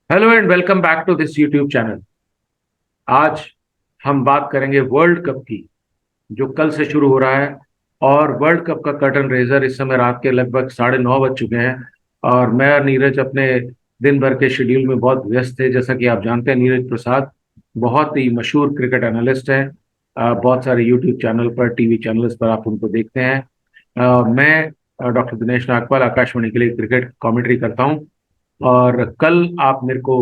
Hello and welcome back to this YouTube channel. आज हम बात करेंगे वर्ल्ड कप की, जो कल से शुरू हो रहा है। और वर्ल्ड कप का कर्टन रेजर इस समय रात के लगभग 9:30 बज चुके हैं। और मैं और नीरज अपने दिन भर के शेड्यूल में बहुत व्यस्त थे। जैसा कि आप जानते हैं, नीरज प्रसाद बहुत ही मशहूर क्रिकेट एनालिस्ट हैं। बहुत सारे यूट्यूब चैनल पर, टीवी चैनल्स पर आप उनको देखते हैं। मैं डॉक्टर दिनेश नागपाल आकाशवाणी के लिए क्रिकेट कमेंट्री करता हूं। और कल आप मेरे को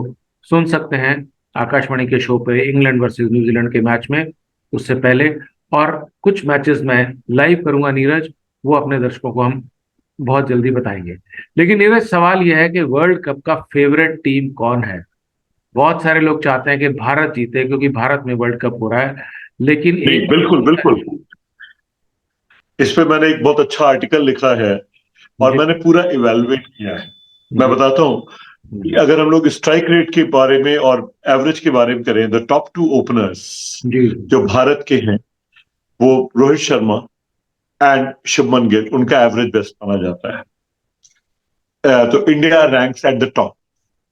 सुन सकते हैं आकाशवाणी के शो पे इंग्लैंड वर्सेस न्यूजीलैंड के मैच में, उससे पहले। और कुछ मैचेस मैं लाइव करूंगा नीरज, वो अपने दर्शकों को हम बहुत जल्दी बताएंगे। लेकिन नीरज, सवाल यह है कि वर्ल्ड कप का फेवरेट टीम कौन है? बहुत सारे लोग चाहते हैं कि भारत जीते, क्योंकि भारत में वर्ल्ड कप हो रहा है। लेकिन नहीं, एक बिल्कुल बिल्कुल। इस पे मैंने एक बहुत अच्छा आर्टिकल लिखा है और जी मैंने पूरा इवेलुएट किया है। मैं जी बताता हूँ कि अगर हम लोग स्ट्राइक रेट के बारे में और एवरेज के बारे में करें, द टॉप टू ओपनर्स जी जो भारत के हैं वो रोहित शर्मा एंड शुभमन गिल, उनका एवरेज बेस्ट माना जाता है। तो India ranks at the top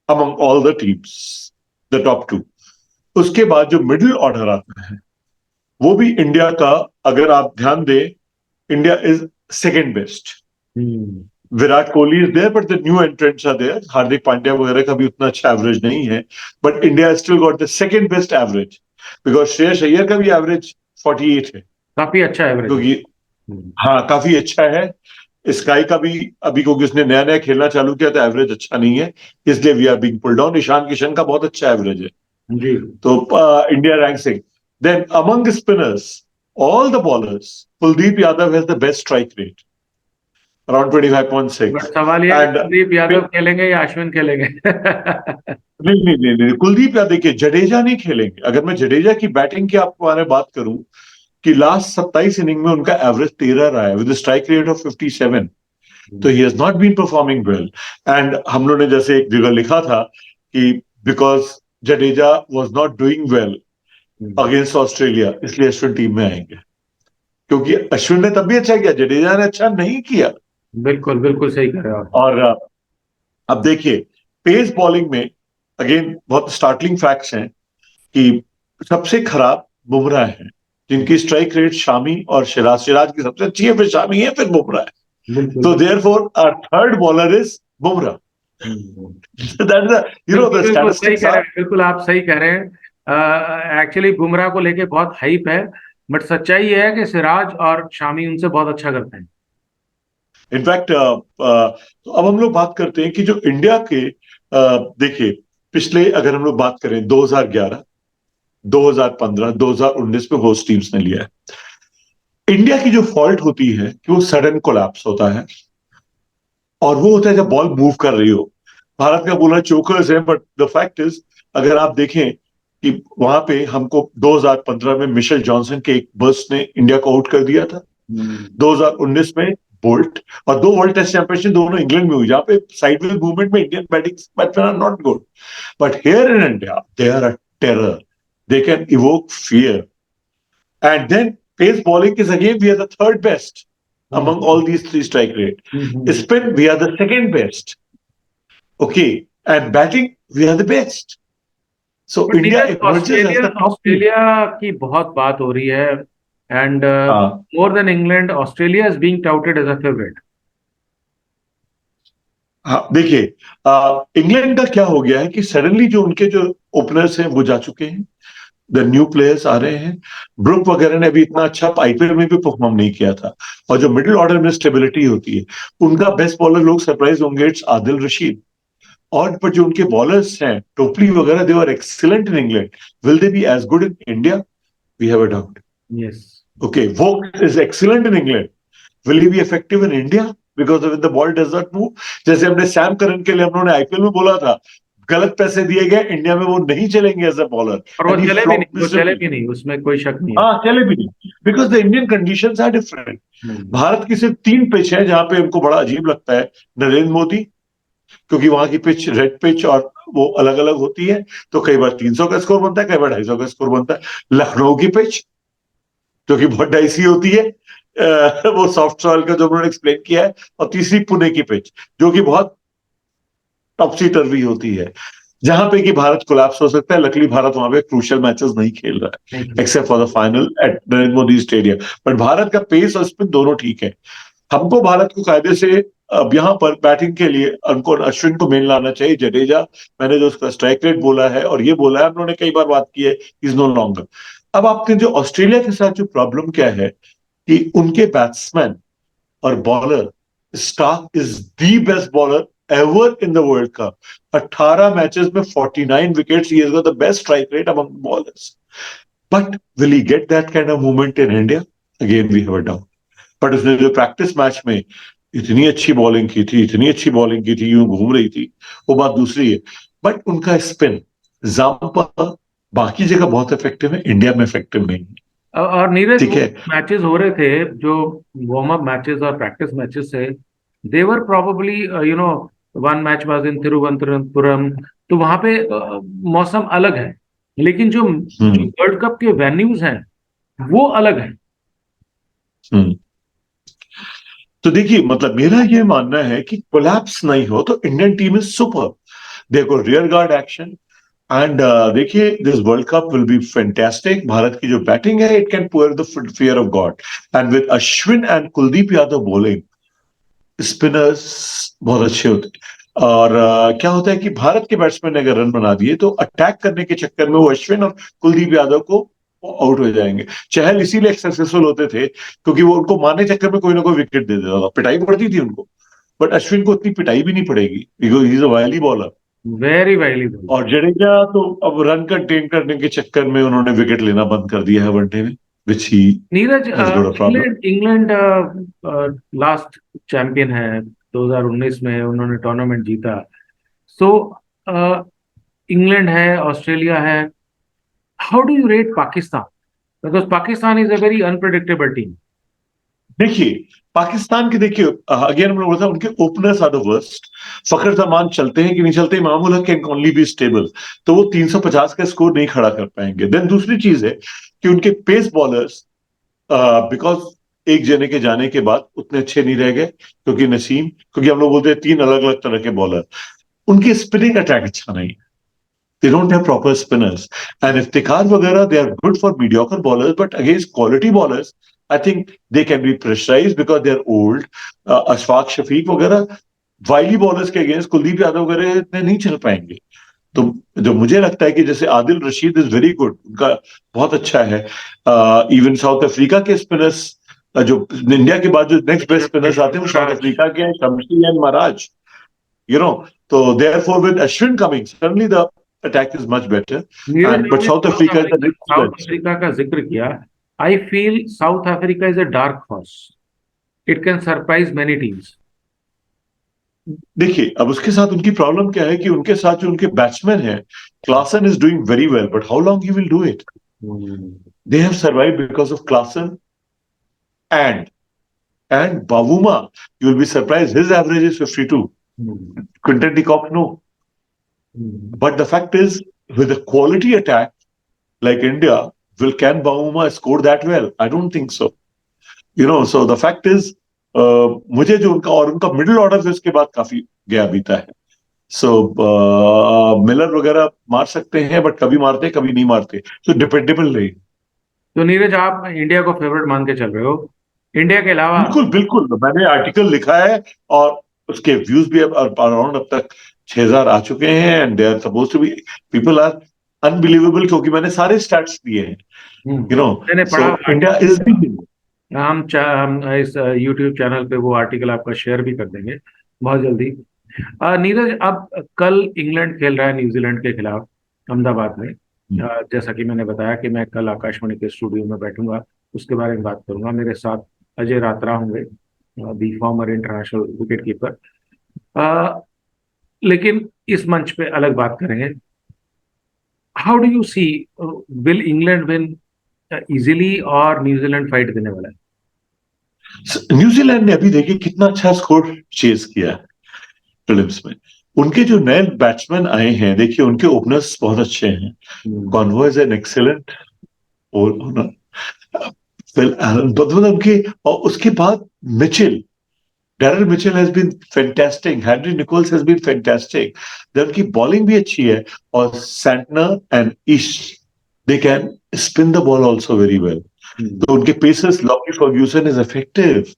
among all the teams, the top two. उसके बाद जो मिडिल ऑर्डर आता है वो भी इंडिया का, अगर आप ध्यान दें, India is second best. Hmm, Virat Kohli is there but the new entrants are there, Hardik Pandya वगैरह का भी उतना अच्छा एवरेज नहीं है। But India still got the second best average, because Shreyas Iyer का भी एवरेज 48 है। काफी अच्छा एवरेज है। क्योंकि हाँ, काफी अच्छा है। स्काई का भी अभी, क्योंकि उसने नया नया खेलना चालू किया तो एवरेज अच्छा नहीं है, इसलिए we are being pull down. Ishan Kishan का बहुत अच्छा एवरेज है। जी तो India rank six. Then among spinners, all the bowlers, Kuldeep Yadav has the best strike rate around but 25.6। सवाल यह है कि एंड कुलदीप यादव खेलेंगे या अश्विन खेलेंगे? नहीं नहीं नहीं नहीं, कुलदीप यादव, देखिए जडेजा नहीं खेलेंगे। अगर मैं जडेजा की बैटिंग की आपको बारे में बात करूं कि लास्ट 27 इनिंग में उनका एवरेज 13 रहा है विद स्ट्राइक रेट ऑफ 57। तो he has not been performing well. And हम लोगों ने जैसे एक जगह लिखा था कि because Jadeja was not doing well against Australia, इसलिए अश्विन टीम में आएंगे। क्योंकि अश्विन ने तब भी अच्छा किया, जडेजा ने अच्छा नहीं किया। बिल्कुल बिल्कुल सही कह रहे हो आप। और अब देखिए, पेस बॉलिंग में अगेन बहुत स्टार्टलिंग फैक्ट्स हैं कि सबसे खराब बुमराह है, जिनकी स्ट्राइक रेट शामी और सिराज, सिराज की सबसे अच्छी है, फिर शामी है, फिर बुमराह है। बिल्कुल तो therefore our third bowler is Bumrah. Hmm, that is, बिल्कुल द बिल्कुल सही स्टैटिस्टिक्स कह रहे आर। हैं, बिल्कुल आप सही कह रहे हैं। एक्चुअली बुमराह को लेके बहुत हाइप है, बट सच्चाई ये है कि सिराज और शामी उनसे बहुत अच्छा करते हैं। इनफैक्ट तो अब हम लोग बात करते हैं कि जो इंडिया के, देखिए, पिछले अगर हम लोग बात करें 2011, 2015, 2019 में होस्ट टीम्स ने लिया है। इंडिया की जो फॉल्ट होती है कि वो सडन कोलैप्स होता है, और वो होता है जब बॉल मूव कर रही हो। भारत का बोलर चोकर्स है, बट द फैक्ट इज, अगर आप देखें कि वहां पे हमको 2015 में मिशेल जॉनसन के एक बर्स्ट ने इंडिया को आउट कर दिया था। हम्म, 2019 में बोल्ट, और दो वर्ल्ड टेस्ट चैंपियनशिप दोनों इंग्लैंड में हुई, जहां पे साइडवेज मूवमेंट में Indian batting batsman are not good. But here in India they are a terror, they can evoke fear. And then pace bowling is again we are the third best among all these three strike rate. Hmm. Spin, we are the second best. Okay. And batting, we are the best. So but India Neeraj, emerges as Australia the top team. Australia की बहुत बात हो रही है। And हाँ more than England, Australia is being touted as a favourite. हाँ, देखिए, England का क्या हो गया है कि सडनली जो उनके जो ओपनर्स हैं वो जा चुके हैं, द न्यू प्लेयर्स आ रहे हैं। ब्रुक वगैरह ने भी इतना अच्छा आईपीएल में भी परफॉर्म नहीं किया था। और जो मिडिल ऑर्डर में स्टेबिलिटी होती है, उनका बेस्ट बॉलर, लोग सरप्राइज होंगे, इट्स आदिल रशीद। और पर जो उनके बॉलर्स हैं, टोपली वगैरह, they are excellent in England. Will they be as good in India? We have a doubt. Yes. Okay, वो is excellent in England. Will he be effective in India? Because of the ball does not move. जैसे हमने Sam Curran के लिए हम लोगों ने IPL में बोला था, गलत पैसे दिए गए, इंडिया में वो नहीं चलेंगे एज अ बॉलर, और वो एंड ही चले भी फ्लॉप नहीं, वो चले मिजरेबली। भी नहीं, उसमें कोई शक नहीं है। हाँ, चले भी नहीं, because the Indian conditions are different. Hmm, Bharat की सिर्फ तीन पिच है जहां पे हमको बड़ा अजीब लगता है। नरेंद्र मोदी, क्योंकि वहां की पिच रेड पिच और वो अलग अलग होती है, तो कई बार 300 का स्कोर बनता है, कई बार 250 का स्कोर बनता है। लखनऊ की पिच, जो कि बहुत डाइसी होती है, वो सॉफ्ट सॉइल का जो उन्होंने एक्सप्लेन किया है। और तीसरी पुणे की पिच, जो कि बहुत टॉपसी टर्वी होती है। जहां पे कि भारत कोलैप्स हो सकता है। लकली भारत वहां पे क्रूशियल मैचेस नहीं खेल रहा है except for the final at Narendra Modi stadium. But Bharat का पेस और स्पिन दोनों ठीक है। हमको भारत को कायदे से अब यहाँ पर बैटिंग के लिए उनको अश्विन को मेन लाना चाहिए। जडेजा, मैंने जो उसका स्ट्राइक रेट बोला है और ये बोला है, उन्होंने कई बार बात की है, इज नो लॉन्गर। अब आपके जो ऑस्ट्रेलिया के साथ जो प्रॉब्लम क्या है कि उनके बैट्समैन और bowler, Starc is the best bowler ever in the world cup. 18 matches में 49 wickets, he has got the best strike rate among bowlers. But will he get that kind of movement in India? Again we have a doubt. But उसने जो practice match में इतनी अच्छी bowling की थी, इतनी अच्छी बॉलिंग की थी, यूं घूम रही थी, वो बात दूसरी है। बट उनका स्पिन जाम्पा बाकी जगह बहुत इफेक्टिव है, इंडिया में इफेक्टिव नहीं है। और नीरज, ठीक वो है। मैचेस हो रहे थे जो वार्म अप मैचेस और प्रैक्टिस मैचेस से, there were probably one match was in Thiruvananthapuram, तो वहां पे मौसम अलग है, लेकिन जो जो हम्म। वर्ल्ड कप के वेन्यूज हैं वो अलग है। हम्म। तो देखिए, मतलब मेरा ये मानना है कि कोलैप्स नहीं हो तो इंडियन टीम इज सुपर। देखो, रियर गार्ड एक्शन एंड देखिए, this world cup will be fantastic. Bharat की जो बैटिंग है, it can poor the fear of God. And with Ashwin and Kuldeep Yadav bowling, spinners बहुत अच्छे होते हैं। और क्या होता है कि भारत के बैट्समैन ने अगर रन बना दिए तो अटैक करने के चक्कर में वो अश्विन और कुलदीप यादव को आउट हो जाएंगे। चहल इसीलिए सक्सेसफुल होते थे क्योंकि वो उनको मारने के चक्कर में कोई ना कोई विकेट दे देता था, पिटाई पड़ती थी उनको। बट अश्विन को उतनी पिटाई भी नहीं पड़ेगी because he is a wily bowler. Very valuable. और जडेजा तो अब रन कंटेन करने के चक्कर में उन्होंने विकेट लेना बंद कर दिया है वनडे में, which he Neeraj, has got a problem. England England last champion है, 2019 में उन्होंने टूर्नामेंट जीता। सो इंग्लैंड है, ऑस्ट्रेलिया है, how do you rate Pakistan? Because Pakistan is a very unpredictable team. देखिए, पाकिस्तान के देखिए, अगेन हम लोग बोलते हैं उनके ओपनर्स आर द वर्स्ट। फखर जमान चलते हैं कि नहीं चलते, Imamul Haq can only be stable, तो वो 350 का स्कोर नहीं खड़ा कर पाएंगे। देन दूसरी चीज है कि उनके पेस बॉलर्स बिकॉज एक जने के जाने के बाद उतने अच्छे नहीं रह गए, क्योंकि नसीम, क्योंकि हम लोग बोलते हैं तीन अलग अलग तरह के बॉलर, उनके स्पिनिंग अटैक अच्छा नहीं है। They don't have proper spinners. And Iftikhar Vagara, they are good for mediocre bowlers, but against quality bowlers, I think they can be pressurized because they are old. Ashfaq Shafiq वगैरह वाइली bowlers के against Kuldeep Yadav वगैरह इतने नहीं चल पाएंगे। तो जो मुझे लगता है कि जैसे Adil Rashid is very good, उनका बहुत अच्छा है। इवन साउथ अफ्रीका के स्पिनर्स, जो इंडिया के बाद जो नेक्स्ट बेस्ट स्पिनर्स आते हैं वो साउथ अफ्रीका के हैं, Shamsi and Maharaj, you know. तो therefore with Ashwin coming, suddenly the attack is much better. Neeraj, And but South Africa is the next South best. Africa का जिक्र किया, I feel South Africa is a dark horse, it can surprise many teams. देखिए, अब उसके साथ उनकी problem क्या है कि उनके साथ जो उनके बैट्समैन हैं, Klaasen is doing very well, but how long he will do it? They have survived because of Klaasen and Bavuma. You will be surprised. His average is 52. Quinton de Kock, no. But the fact is, with a quality attack like India, can Bavuma score that well? I don't think so. So the fact is, मुझे जो उनका middle order फिर उसके बाद काफी गया बीता है। सो मिलर वगैरह मार सकते हैं, बट कभी मारते कभी नहीं मारते, तो डिपेंडेबल नहीं। तो नीरज, आप इंडिया को फेवरेट मान के चल रहे हो? इंडिया के अलावा बिल्कुल बिल्कुल, मैंने आर्टिकल लिखा है और उसके व्यूज भी अराउंड अब तक 6,000 आ चुके हैं। And they are suppose to be, people are unbelievable, क्योंकि मैंने सारे स्टैट्स दिए हैं, मैंने सो पढ़ा। India is big. हम इस यूट्यूब चैनल पे वो आर्टिकल आपका शेयर भी कर देंगे बहुत जल्दी। नीरज, अब कल इंग्लैंड खेल रहा है न्यूजीलैंड के खिलाफ अहमदाबाद में। जैसा कि मैंने बताया कि मैं कल आकाशवाणी के स्टूडियो में बैठूंगा, उसके बारे में बात करूंगा। मेरे साथ अजय रात्रा होंगे, the former international wicket keeper. लेकिन इस मंच पे अलग बात करेंगे। How do you see, will England win easily और न्यूजीलैंड फाइट देने वाला है? न्यूजीलैंड ने अभी देखिए कितना अच्छा स्कोर चेज किया है फिलिप्स में। उनके जो नए बैट्समैन आए हैं, देखिए उनके ओपनर्स बहुत अच्छे हैं। Conway is an excellent opener, Phil Allen, मतलब उनके, और उसके बाद Mitchell, Daryl Mitchell has been fantastic. Henry Nichols has been fantastic. Then उनकी bowling भी अच्छी है और Santner and Ish they can spin the ball also very well. तो उनके pacers Lockie Ferguson is effective.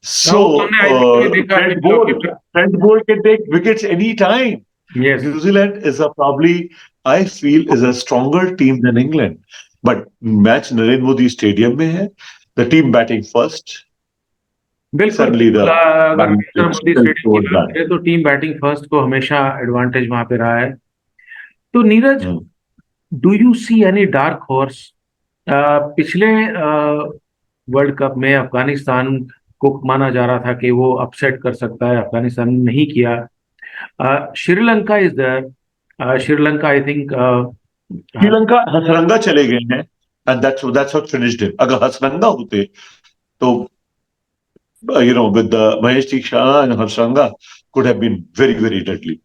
So हमने आईपीएल में देखा कि Trent Bolt can take wickets any time. Yes. New Zealand is probably I feel is a stronger team than England. But match Narendra Modi stadium में है. The team batting first. बिल्कुल अगर Narendra Modi stadium की बात करें तो टीम बैटिंग फर्स्ट को हमेशा एडवांटेज वहां पे रहा है. तो Neeraj, do you see any dark horse? पिछले वर्ल्ड कप में अफगानिस्तान को माना जा रहा था कि वो अपसेट कर सकता है, अफगानिस्तान ने नहीं किया. Sri Lanka is there. Sri Lanka I think Sri Lanka Hasaranga चले गए हैं and that's what finished him. अगर हसरंगा होते तो with Mahesh Deekshana and Harsanga could have been very, very deadly.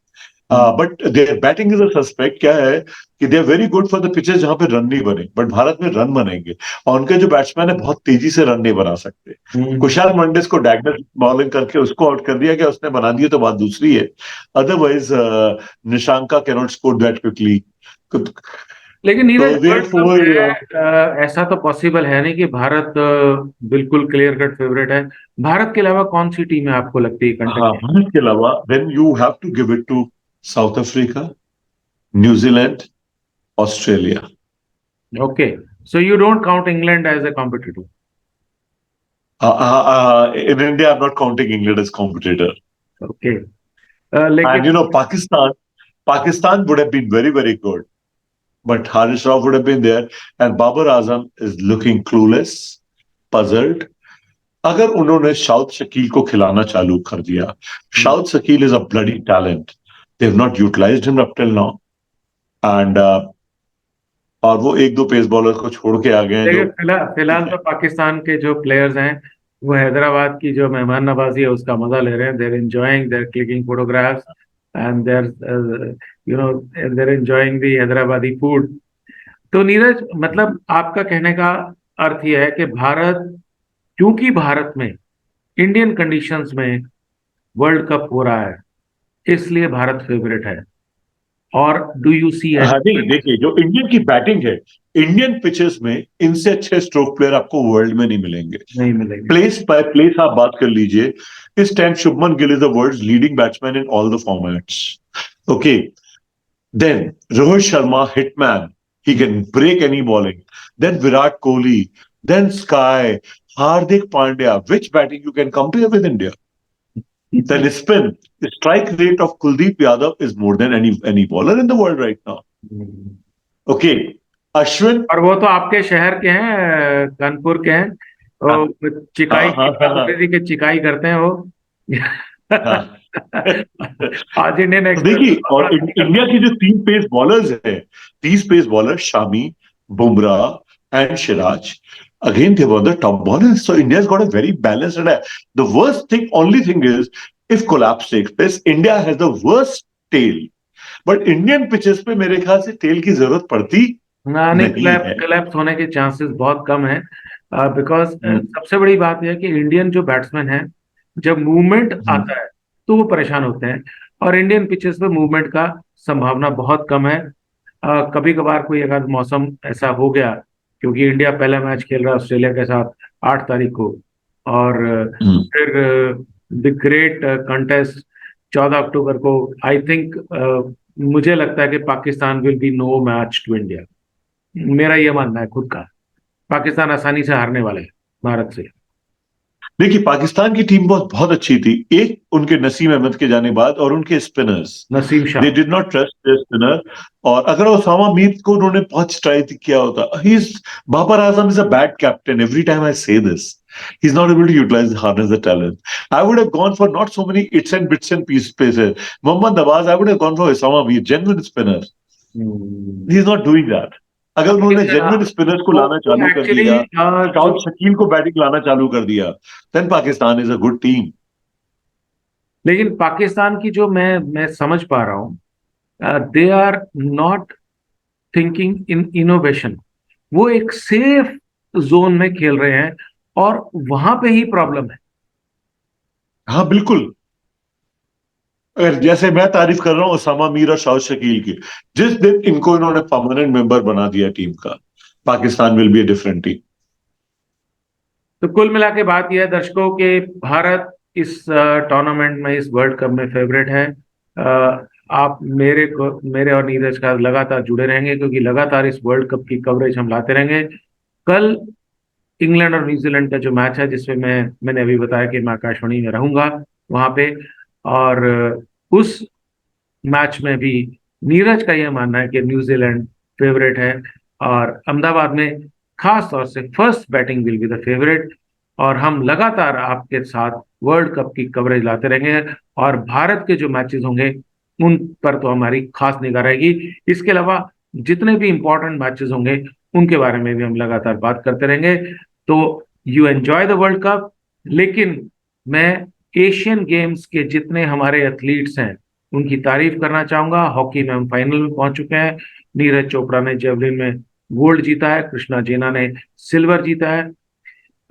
But their batting is a suspect. क्या है कि they are very good for the pitches जहां पे रन नहीं बने, but भारत में रन बनेंगे और उनके जो बैट्समैन है बहुत तेजी से रन नहीं बना सकते. कुशाल मंडिस को डैगनर बॉलिंग करके उसको आउट कर दिया, कि उसने बना दिया तो बात दूसरी है. Otherwise Nissanka can not score that quickly. लेकिन नीरज, ऐसा तो पॉसिबल है नहीं कि भारत बिल्कुल क्लियर कट फेवरेट है. भारत के अलावा कौन सी टीम है आपको लगती है? भारत के अलावा then you have to give it to South Africa, New Zealand, Australia. Okay, so you don't count England as a competitor? In India, I'm not counting England as competitor. Okay. And Pakistan would have been very, very good. But Harish Rauf would have been there. And Babar Azam is looking clueless, puzzled. अगर उन्होंने शाउद शकील को खिलाना चालू कर दिया, शाउद Shakeel is a bloody talent. They have not utilized him up till now. And और वो एक दो पेस बॉलर को छोड़ के आ गए हैं. फिलहाल तो पाकिस्तान के जो प्लेयर्स हैं वो हैदराबाद की जो मेहमान नवाजी है उसका मजा ले रहे हैं. They're enjoying, they're clicking photographs and they're enjoying the Hyderabadi food. तो नीरज, मतलब आपका कहने का अर्थ यह है कि भारत, क्योंकि भारत में इंडियन कंडीशंस में वर्ल्ड कप हो रहा है, इसलिए भारत फेवरेट है. और डू यू सी? देखिए, जो इंडियन की बैटिंग है, इंडियन पिचेस में इनसे अच्छे स्ट्रोक प्लेयर आपको वर्ल्ड में नहीं मिलेंगे. प्लेस बाय प्लेस आप बात कर लीजिए. इस time Shubman Gill is the world's leading batsman in all the formats. Okay, then Rohit Sharma, hitman, he can break any bowling. Then Virat Kohli, then Sky, Hardik Pandya. Which batting you can compare with India? Then spin, the strike rate of Kuldeep Yadav is more than any bowler in the world right now. Okay, Ashwin. और वो तो आपके शहर के हैं, कानपुर के हैं. चिकाई के चिकाई करते हैं वो. आज इंडियन एक्सप्रेस. देखिए, और इंडिया की जो 3 पेस बॉलर्स हैं, 30 pace bowler, Shami, Bumrah and Siraj, again they were the top bowlers. So India's got a very balanced attack. The worst thing, only thing is, if collapse takes place, India has the worst tail. But Indian pitches पे मेरे ख्याल से tail की जरूरत पड़ती नहीं है. collapse होने के chances बहुत कम है. because सबसे बड़ी बात यह है कि इंडियन जो बैट्समैन है, जब मूवमेंट आता है तो वो परेशान होते हैं, और इंडियन पिचेस पे मूवमेंट का संभावना बहुत कम है. कभी कभार कोई अगर मौसम ऐसा हो गया, क्योंकि इंडिया पहला मैच खेल रहा है ऑस्ट्रेलिया के साथ 8 तारीख को, और फिर द ग्रेट कंटेस्ट 14 अक्टूबर को. आई थिंक मुझे लगता है कि Pakistan will be no match to India. मेरा ये मानना है खुद का. पाकिस्तान आसानी से हारने वाले हैं भारत से. देखिए, पाकिस्तान की टीम बहुत अच्छी थी, एक उनके नसीम अहमद के जाने बाद, और उनके spinners, Naseem Shah, they did not trust there spinner. और अगर ओसामा मीर को उन्होंने बहुत ट्राई किया होता, Babar Azam is a bad captain. Every time I say this, he is not able to utilize harness the talent. I would have gone for not so many its and bits and pieces. Mohammad Nawaz, I would have gone for Osama Mir, genuine spinner. He is not doing that. अगर उन्होंने genuine spinners को लाना चालू कर दिया, शाउद शकील को batting लाना चालू कर दिया, then Pakistan is a good team. लेकिन पाकिस्तान की जो मैं समझ पा रहा हूं, they are not thinking in innovation. वो एक सेफ जोन में खेल रहे हैं, और वहां पे ही प्रॉब्लम है. हाँ बिल्कुल। अगर जैसे मैं तारीफ कर रहा हूँ उसामा मीर और शाहिद शकील की, जिस दिन इनको इन्होंने परमानेंट मेंबर बना दिया टीम का, Pakistan will B a different team. तो कुल मिला के बात यह है दर्शकों के भारत इस टूर्नामेंट में, इस वर्ल्ड कप में फेवरेट है। आप मेरे और नीरज का लगातार जुड़े रहेंगे, क्योंकि लगातार इस वर्ल्ड कप की कवरेज हम लाते रहेंगे। कल इंग्लैंड और न्यूजीलैंड का जो मैच है, जिसमें मैंने अभी बताया कि मैं आकाशवाणी में रहूंगा वहां पे, और उस मैच में भी नीरज का यह मानना है कि न्यूजीलैंड फेवरेट है, और अहमदाबाद में खास तौर से first batting will be the favourite. और हम लगातार आपके साथ वर्ल्ड कप की कवरेज लाते रहेंगे, और भारत के जो मैचेस होंगे उन पर तो हमारी खास निगाह रहेगी। इसके अलावा जितने भी इंपॉर्टेंट मैचेस होंगे उनके बारे में भी हम लगातार बात करते रहेंगे। तो you enjoy the world cup. लेकिन मैं एशियन गेम्स के जितने हमारे एथलीट्स हैं उनकी तारीफ करना चाहूंगा। हॉकी में हम फाइनल में पहुंच चुके हैं। नीरज चोपड़ा ने जेवलिन में गोल्ड जीता है, कृष्णा जेना ने सिल्वर जीता है।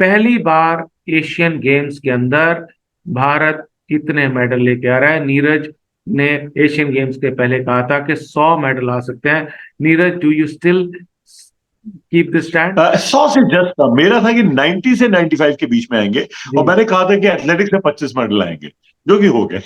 पहली बार एशियन गेम्स के अंदर भारत इतने मेडल लेके आ रहा है। नीरज ने एशियन गेम्स के पहले कहा था कि 100 मेडल आ सकते हैं। Neeraj, do you still keep this stand? 100 से जस्ट था, मेरा था कि 90 से 95 के बीच में आएंगे, और मैंने कहा था कि एथलेटिक्स में 25 मेडल आएंगे, जो कि हो गए।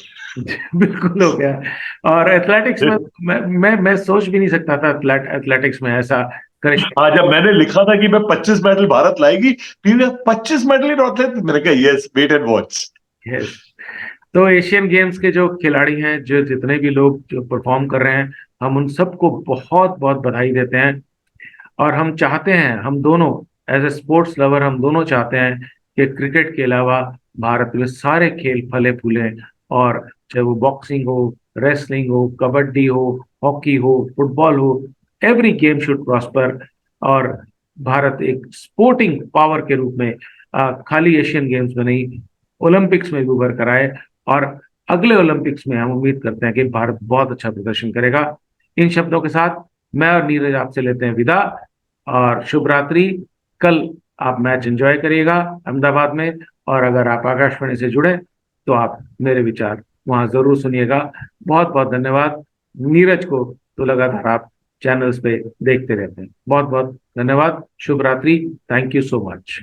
बिल्कुल हो गया। और एथलेटिक्स में मैं सोच भी नहीं सकता था एथलेटिक्स में ऐसा करिश्मा। हाँ, जब मैंने लिखा था कि मैं 25 मेडल भारत लाएगी, 25 मेडल इन एथलेटिक्स, मैंने कहा yes, wait and watch. Yes. तो एशियन गेम्स के जो खिलाड़ी हैं, जो जितने भी लोग जो परफॉर्म कर रहे हैं, हम उन सबको बहुत बहुत बधाई देते हैं। और हम चाहते हैं, हम दोनों एज ए स्पोर्ट्स लवर, हम दोनों चाहते हैं कि क्रिकेट के अलावा भारत में सारे खेल फले फूले। और चाहे वो बॉक्सिंग हो, रेसलिंग हो, कबड्डी हो, हॉकी हो, फुटबॉल हो, एवरी गेम शुड प्रॉस्पर। और भारत एक स्पोर्टिंग पावर के रूप में खाली एशियन गेम्स में नहीं, ओलंपिक्स में भी उभर कर आए। और अगले ओलंपिक्स में हम उम्मीद करते हैं कि भारत बहुत अच्छा प्रदर्शन करेगा। इन शब्दों के साथ मैं और नीरज आपसे लेते हैं विदा, और शुभ रात्रि। कल आप मैच एंजॉय करिएगा अहमदाबाद में, और अगर आप आकाशवाणी से जुड़े तो आप मेरे विचार वहां जरूर सुनिएगा। बहुत बहुत धन्यवाद। नीरज को तो लगातार आप चैनल्स पे देखते रहते हैं। बहुत बहुत धन्यवाद। शुभ रात्रि। Thank you so much.